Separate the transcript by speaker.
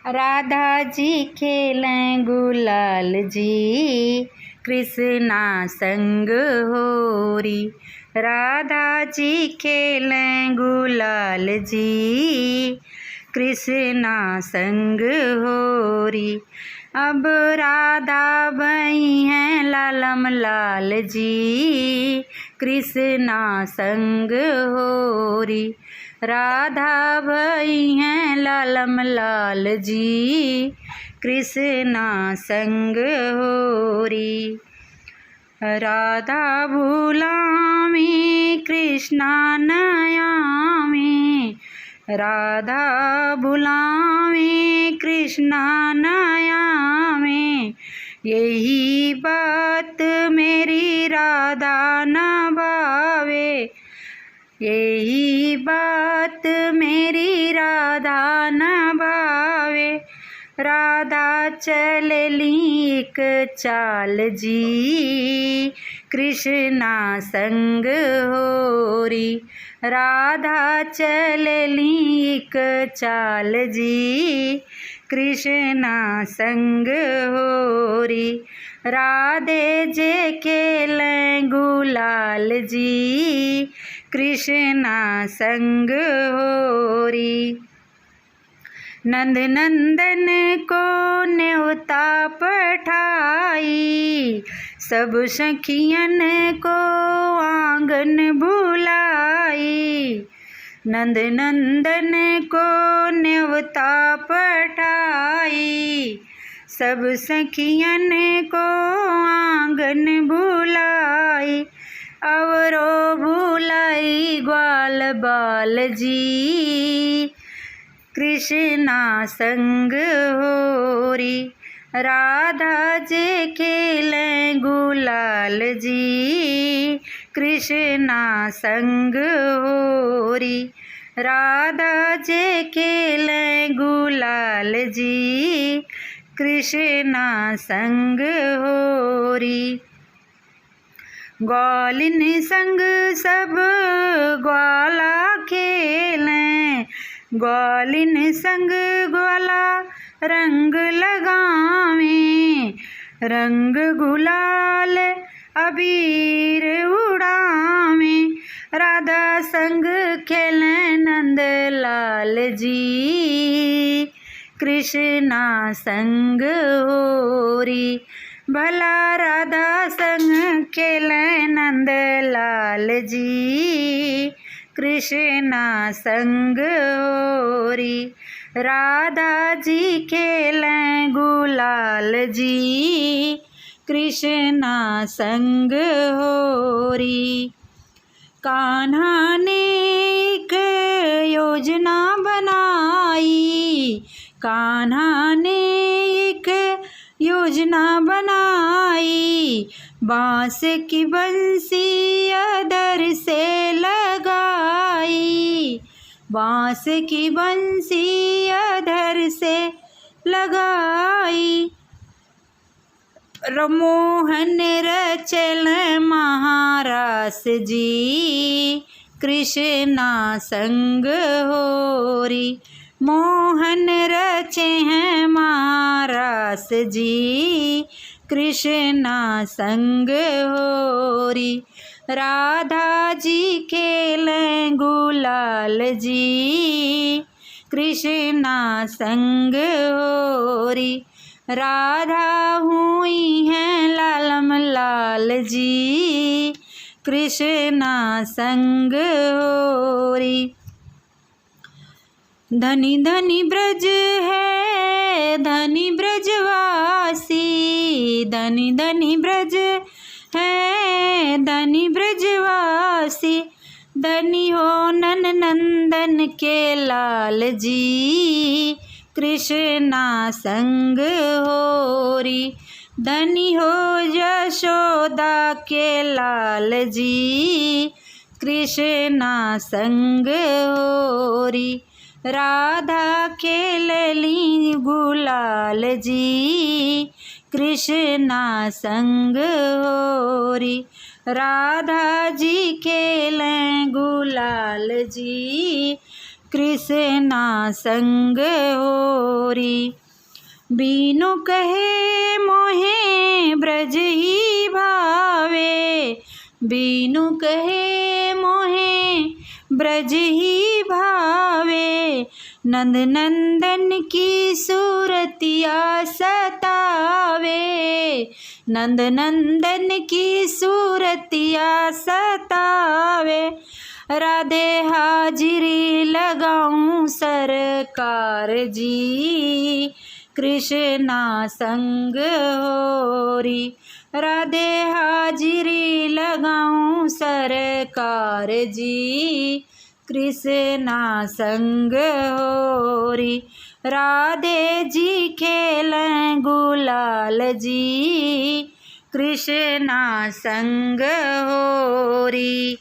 Speaker 1: राधा जी खेलें गुलाल जी, कृष्णा संग होरी। राधा जी खेलें गुलाल जी, कृष्णा संग होरी। अब राधा बई हैं लालम लाल जी, कृष्णा संग होरी। राधा भई हैं लालम लाल जी, कृष्णा संग होरी। राधा भुलामी कृष्णा नयामी, राधा भुलामी कृष्णा नयामी। यही बात मेरी राधा न भावे, यही बात मेरी राधा न भावे। राधा चलेली एक चाल जी, कृष्णा संग होरी। राधा चलेली एक चाल जी, कृष्णा संग होरी। राधे जे खेलें गुलाल जी, कृष्णा संग होरी। नंद नंदन को न्योता पठाई, सब सखियन को आंगन बुलाई। नंद नंदन को न्योता पठाई, सब सखियन को आंगन बुलाई। अवरो बुलाई ग्वाल बाल जी, कृष्णा संग होरी। राधा जे खेलें गुलाल जी, कृष्णा संग होरी। राधा जे खेलें गुलाल जी, कृष्णा संग होरी। ग्वालिन संग सब ग्वाला खेलें, ग्वालिन संग ग्वाला रंग लगावें। रंग गुलाल अबीर उड़ावें, राधा संग खेलें नंद लाल जी, कृष्णा संग होरी। भला राधा संग खेलें नंद लाल जी, कृष्णा संग होरी। राधा जी खेलें गुलाल जी, कृष्णा संग होरी। कान्हा ने एक योजना बनाई, कान्हा ने एक योजना बनाई। बांस की बंसी अधर से लगाई, बांस की बंसी अधर से लगाई। मोहन रचल महारास जी, कृष्णा संग होरी। मोहन रचे हैं महारास जी, कृष्णा संग होरी। राधा जी खेलें गुलाल जी, कृष्णा संग होरी। राधा हुई हैं लालम लाल जी, कृष्णा संग होरी। धनी धनी ब्रज है धनी ब्रजवासी, धनी धनी ब्रज है धनी ब्रजवासी। धनी हो नन नंदन के लाल जी, कृष्णा संग होरी। धनी हो यशोदा के लाल जी, कृष्णा संग होरी। राधा खेलेली गुलाल जी, कृष्णा संग होरी। राधा जी खेलें गुलाल जी, कृष्णा संग होरी। बीनु कहे मोहे ब्रज ही भावे, बीनु कहे मोहे ब्रज ही भावे। नंद नंदन की सूरतिया सतावे, नंद नंदन की सूरतिया सतावे। राधे हाजिरी लगाऊं सरकार जी, कृष्णा संग होरी। राधे हाजिरी लगाऊं सरकार जी, कृष्णा संग होरी। राधे जी खेलें गुलाल जी, कृष्णा संग होरी।